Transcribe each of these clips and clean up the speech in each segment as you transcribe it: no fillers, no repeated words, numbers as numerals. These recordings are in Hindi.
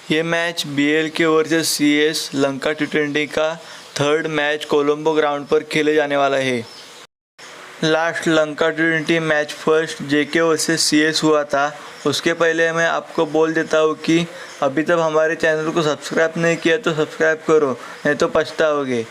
ये मैच BL के वर्सेस CS लंका T20 का थर्ड मैच कोलंबो ग्राउंड पर खेले जाने वाला है। Last Lanka T20 match first JK versus CS हुआ था। उसके पहले मैं आपको बोल देता हूँ कि अभी तक हमारे चैनल को सब्सक्राइब नहीं किया तो सब्सक्राइब करो, नहीं तो पछताओगे।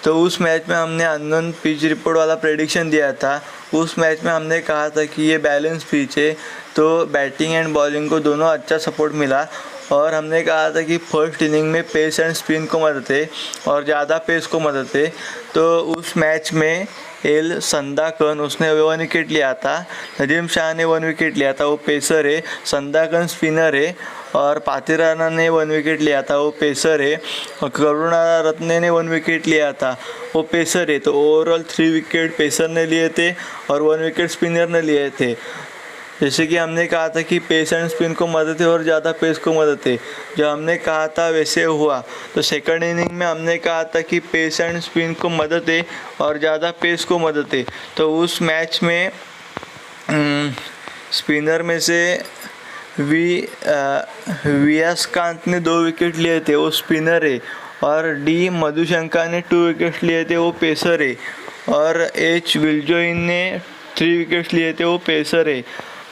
तो उस मैच में हमने अननोन पिच रिपोर्ट वाला प्रेडिक्शन दिया था। उस मैच में हमने कहा था कि ये बैलेंस पिच है, तो बैटिंग एंड बॉलिंग को दोनों अच्छा सपोर्ट मिला। और हमने कहा था कि फर्स्ट इनिंग में पेस एंड स्पिन को मदद है और ज़्यादा पेस को मदद है। तो उस मैच में एल संदाकन उसने 1 विकेट लिया था, नदीम शाह ने 1 विकेट लिया था, वो पेसर है। संदाकन स्पिनर है और पातिराना ने 1 विकेट लिया था, वो पेसर है। और करुणारत्ने ने 1 विकेट लिया था, वो पेसर है। तो ओवरऑल 3 विकेट पेसर ने लिए थे और 1 विकेट स्पिनर ने लिए थे। जैसे कि हमने कहा था कि पेस एंड स्पिन को मदद है और ज़्यादा पेस को मदद है, जो हमने कहा था वैसे हुआ। तो सेकंड इनिंग में हमने कहा था कि पेस एंड स्पिन को मदद है और ज़्यादा पेस को मदद है। तो उस मैच में स्पिनर में से वियासकांत ने 2 विकेट लिए थे, वो स्पिनर है। और डी मधुशंका ने 2 विकेट लिए थे, वो पेसर है। और एच विल्जोइन ने 3 विकेट लिए थे, वो पेसर है।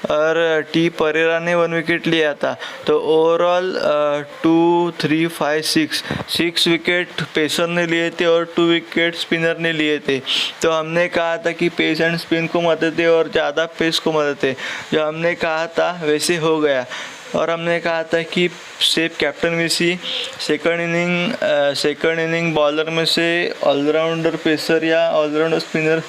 और टी परेरा ने 1 विकेट लिया था। तो ओवरऑल 2 3 5 6 विकेट पेसर ने लिए थे और 2 विकेट स्पिनर ने लिए थे। तो हमने कहा था कि पेस एंड स्पिन को मदद है और ज़्यादा पेस को मदद है, जो हमने कहा था वैसे हो गया। और हमने कहा था कि safe captain VC second inning bowler में से ऑलराउंडर पेसर या ऑलराउंडर स्पिनर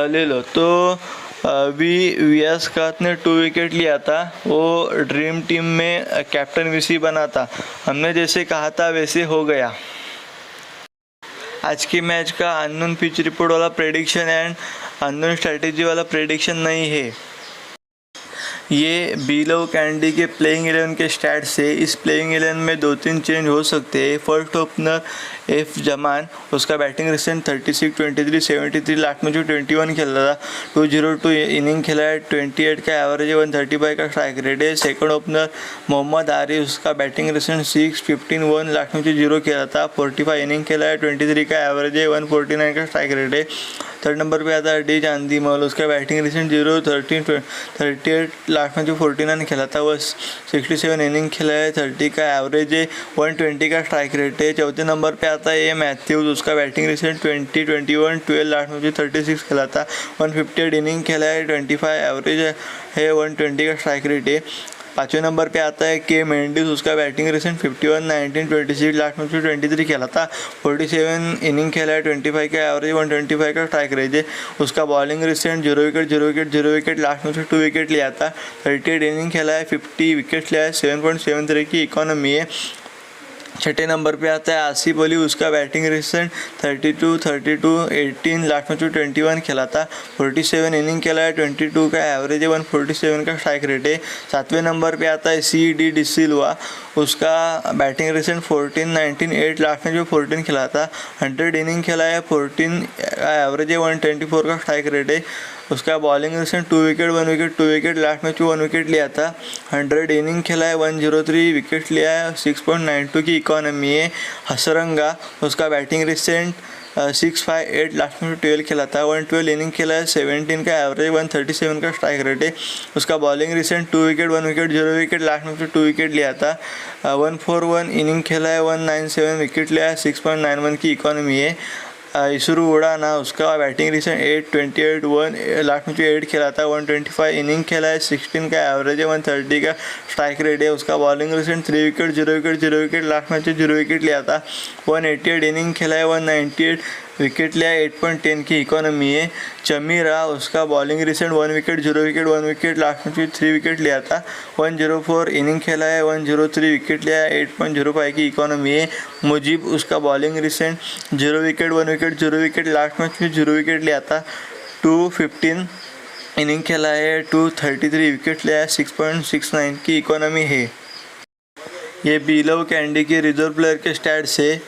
ले लो। तो वियासकांत ने 2 विकेट लिया था, वो ड्रीम टीम में कैप्टन विसी बना था। हमने जैसे कहा था वैसे हो गया। आज के मैच का अननोन पिच रिपोर्ट वाला प्रेडिक्शन एंड अननोन स्ट्रैटेजी वाला प्रेडिक्शन नहीं है। ये बीलो कैंडी के प्लेइंग 11 के स्टैट से इस प्लेइंग 11 में 2-3 चेंज हो सकते हैं। फर्स्ट ओपनर एफ जमान, उसका बैटिंग रिसेंट 36, 23, 73, लास्ट में जो 21 खेल रहा था, 202 इनिंग खेला है, 28 का एवरेज है, 135 का स्ट्राइक रेट है। सेकंड ओपनर मोहम्मद आरिफ, उसका बैटिंग रिसेंट 6, 15, 1, लास्ट में जो 0 खेला था, 45 इनिंग खेला है, 23 का एवरेज है, 149 का स्ट्राइक रेट है। थर्ड नंबर पे आता है डी चांदीमल, उसका बैटिंग रिसेंट 0, 13, 38, लास्ट में जो 49 खेला था, वह 67 इनिंग खेला है, 30 का एवरेज है, 120 का स्ट्राइक रेट है। चौथे नंबर पे आता है ये मैथ्यूज, उसका बैटिंग रिसेंट 20, 21, 12, लास्ट में जो 36 खेला था, 158 इनिंग खेला है, 25 एवरेज है, 120 का स्ट्राइक रेट है। पाँचवें नंबर पे आता है के मेंडिस, उसका बैटिंग रिसेंट 51, 19, 26, लास्ट में 23 खेला था, 47 इनिंग खेला है, 25 का एवरेज, 125 का स्ट्राइक रेट है। उसका bowling recent 0 wicket, 0 wicket, 0 wicket, last में 2 विकेट लिया था, 38 इनिंग खेला है, 50 विकेट लिया है, 7.73 की इकोनॉमी है। छठे नंबर पे आता है आसिफ अली, उसका बैटिंग रिसेंट 32, 18, लास्ट में 21 खेला था, 47 इनिंग खेला है, 22 का एवरेज है, 147 का स्ट्राइक रेट है। सातवें नंबर पे आता है सी डी डिसिल्वा, उसका बैटिंग रिसेंट 14, 19, 8, लास्ट में जो 14 खेला था, 100 इनिंग खेला है, 14 का एवरेज है, 124 का स्ट्राइक रेट है। उसका bowling recent 2 wicket, 1 wicket, 2 wicket, last में 1 विकेट लिया था, 100 इनिंग खेला है, 103 विकेट लिया है, 6.92 की इकोनॉमी है। हसरंगा, उसका बैटिंग रिसेंट 6, 5, 8, लास्ट में 12 खेला था, 112 इनिंग खेला है, 17 का एवरेज, 137 का स्ट्राइक रेट है। उसका bowling recent 2 wicket, 1 wicket, 0 wicket, last में 2 विकेट लिया था, 141 इनिंग खेला है, 197 विकेट लिया है, 6.91 की इकोनॉमी है। इसरू उड़ाना, उसका बैटिंग रिसेंट 8, 28, 1, लास्ट में 8 खेला था, 125 इनिंग खेला है, 16 का एवरेज है, 130 का स्ट्राइक रेट है। उसका bowling recent 3 wicket, 0 wicket, 0 wicket, last में 0 विकेट लिया था, 188 इनिंग खेला है, 198 विकेट लिया, 8.10 की इकोनॉमी है। चमीरा, उसका bowling recent 1 wicket, 0 wicket, 1 wicket, last में 3 विकेट लिया था, 104 इनिंग खेला है, 103 विकेट लिया है, 8.05 की इकोनॉमी है। मुजीब, उसका bowling recent 0 wicket, 1 wicket, 0 wicket, last में 0 विकेट लिया था, 215 इनिंग खेला है, 233 विकेट लिया है, 6.69 की इकोनॉमी है। ये बीलो कैंडी के रिजर्व प्लेयर के स्टैट्स है।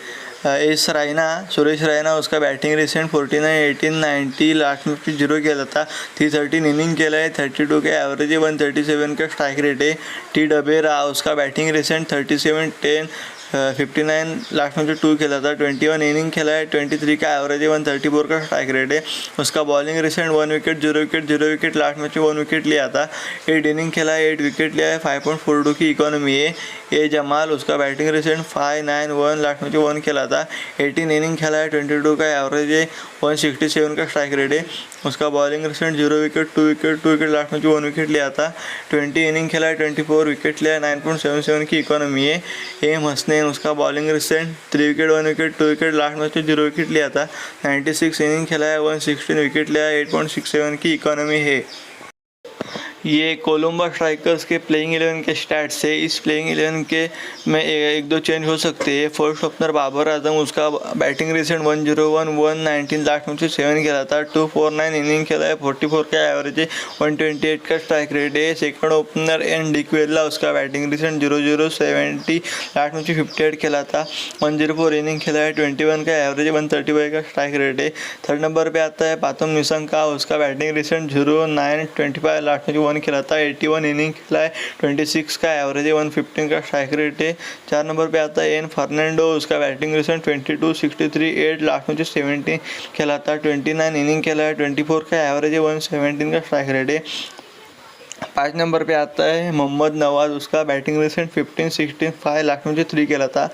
एस रैना सुरेश रैना उसका बैटिंग रिसेंट 49, 18, 90 लास्ट में 0 खेला था। 313 इनिंग खेला है, 32 का एवरेज है, 137 का स्ट्राइक रेट है। टी डबेरा उसका बैटिंग रिसेंट 37, 10, 59 लास्ट में 2 खेला था। 21 इनिंग खेला है, 23 का एवरेज है, 134 का स्ट्राइक रेट है। उसका bowling recent 1 wicket 0 wicket last match में 1 विकेट लिया था। 8 इनिंग खेला है, 8 विकेट लिया है, 5.42 की इकोनॉमी है। ए जमाल उसका बैटिंग रिसेंट 591 लास्ट मैच में 1 खेला था। 18 इनिंग खेला है, 22 का एवरेज है, 167 का स्ट्राइक रेट है। उसका bowling recent 0 wicket 2 wicket last match में 1 विकेट लिया था। 20 इनिंग खेला है, 24 विकेट लिया है, 9.77 की इकोनॉमी है। एम हसनैन उसका bowling recent 3 wicket 1 wicket 2 wicket last match में 0 विकेट लिया था। 96 इनिंग खेला है, 116 विकेट लिया है, 8.67 की इकोनॉमी है। ये कोलंबो स्ट्राइकर्स के प्लेइंग 11 के स्टैट्स है। इस प्लेइंग 11 के में एक दो चेंज हो सकते हैं। फर्स्ट ओपनर बाबर आजम उसका बैटिंग रिसेंट 101, 119 लास्ट में 7 खेला था। 249 इनिंग खेला है, 44 का एवरेज है, 128 का स्ट्राइक रेट है। सेकंड ओपनर एन डिक्वेला उसका बैटिंग रिसेंट 00, 70 लास्ट में 58 खेला था। 104 इनिंग खेला है, 21 का एवरेज है, 135 का स्ट्राइक रेट है। थर्ड नंबर पे आता है पातम निशंका उसका बैटिंग रिसेंट 09, 25 लास्ट में 1 खेला था। 81 इनिंग खेला है, 26 का एवरेज है, 115 का स्ट्राइक रेट है। 4 नंबर पे आता है एन फर्नांडो उसका बैटिंग रिसेंट 22, 63, 8 लास्ट में 17 खेला था। 29 इनिंग खेला है, 24 का एवरेज है, 117 का स्ट्राइक रेट है। 5 नंबर पे आता है मोहम्मद नवाज उसका बैटिंग रिसेंट 15, 16, 5 लास्ट में 3 खेला था।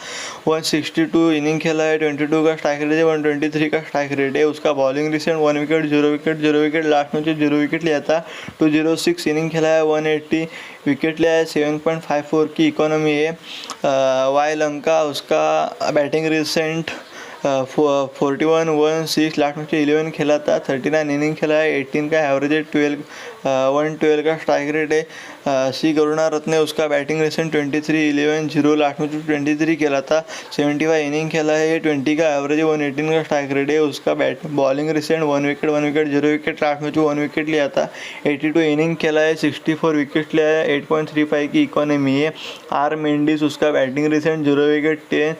162 इनिंग खेला है, 22 का स्ट्राइक रेट है, 123 का स्ट्राइक रेट है। उसका bowling recent 1 wicket 0 wicket last में 0 विकेट लिया था। 206 इनिंग खेला है, 180 विकेट लिया है, 7.54 की इकोनॉमी है। वाई लंका उसका बैटिंग रिसेंट 41, 16 लास्ट में 11 खेला था। 39 इनिंग खेला है, 18 का एवरेज है, 112 का स्ट्राइक रेट है। सी करुणा रत्ने उसका बैटिंग रिसेंट 23, 11, 0 लास्ट में 23 खेला था। 75 इनिंग खेला है, 20 का एवरेज है, 118 का स्ट्राइक रेट है। उसका bowling recent 1 wicket 0 wicket last में 1 विकेट लिया था। 82 इनिंग खेला है, 64 विकेट लिया है, 8.35 की इकोनॉमी है। आर मेंडिस उसका बैटिंग रिसेंट 0 विकेट 10,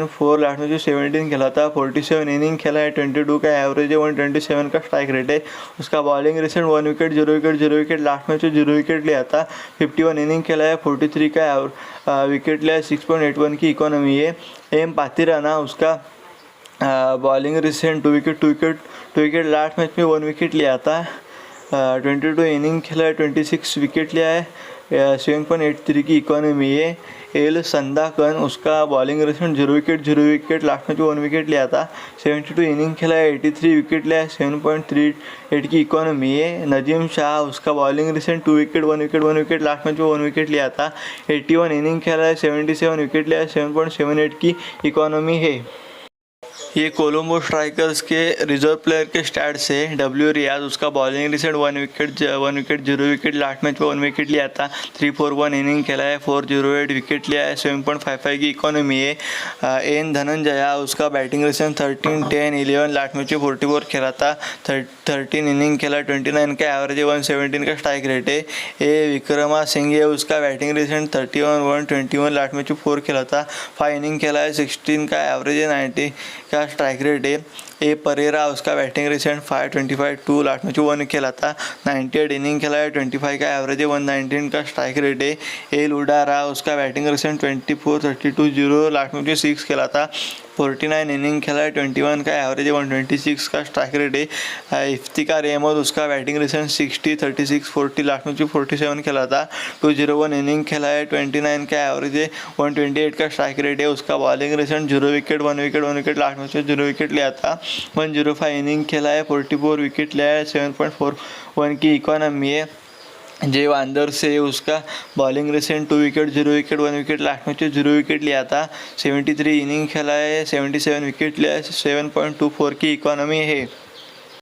4 लास्ट में 17 खेला था। 47 इनिंग खेला है, 22 का एवरेज है, 127 का स्ट्राइक रेट है। उसका bowling recent 1 wicket 0 wicket last में 0 विकेट लिया था। 51 इनिंग खेला है, 43 का विकेट लिया है, 6.81 की इकोनॉमी है। एम पातिराना उसका bowling recent 2 wicket last match में 1 विकेट लिया था। 22 इनिंग खेला है, 26 विकेट लिया है, 7.83 की इकोनॉमी है। एल संदाकन उसका बॉलिंग रिसेंट 0 विकेट लास्ट में 1 विकेट लिया था। 72 इनिंग खेला है, 83 विकेट लिया है, 7.38 की इकोनॉमी है। नजीम शाह उसका bowling recent 2 wicket 1 wicket last में 1 विकेट लिया था। 81 इनिंग खेला है, 77 विकेट लिया है, 7.78 की इकोनॉमी है। ये कोलंबो स्ट्राइकर्स के रिजर्व प्लेयर के स्टैट्स है। डब्ल्यू रियाज उसका bowling recent 1 wicket 0 wicket last match में 1 विकेट लिया था। 341 इनिंग खेला है, 408 विकेट लिया है, 7.55 की इकोनॉमी है। एन धनंजया उसका बैटिंग रिसेंट 13, 10, 11 लास्ट मैच में 44 खेला था। 13 इनिंग खेला, 29 का एवरेज है, 117 का स्ट्राइक रेट है। ए विक्रमा सिंह उसका बैटिंग रिसेंट 31, 121 लास्ट मैच में 4 खेला था। 5 इनिंग खेला है, 16 का एवरेज है, 90 का स्ट्राइक रेट है। ए परेरा उसका बैटिंग रिसेंट 525, 2 लास्ट में 1 खेला था। 98 इनिंग खेला है, 25 का एवरेज है, 119 का स्ट्राइक रेट है। ए लुडारा उसका बैटिंग रिसेंट 24, 32, 0 लास्ट में 6 खेला था। 49 इनिंग खेला है, 21 का एवरेज है, 126 का स्ट्राइक रेट है। इफ्तिकार अहमद उसका बैटिंग रिसेंट 60, 36, 40 लास्ट में 47 खेला था। 201 इनिंग खेला है, 29 का एवरेज है, 128 का स्ट्राइक रेट है। उसका bowling recent 0 wicket 1 wicket last में 0 विकेट लिया था। 105 इनिंग खेला है, 44 विकेट लिया है, 7.41 की इकोनॉमी है। जे वांदर से उसका bowling recent 2 wicket 0 wicket 1 wicket last में 0 विकेट लिया था। 73 इनिंग खेला है, 77 विकेट लिया है, 7.24 की इकोनॉमी है।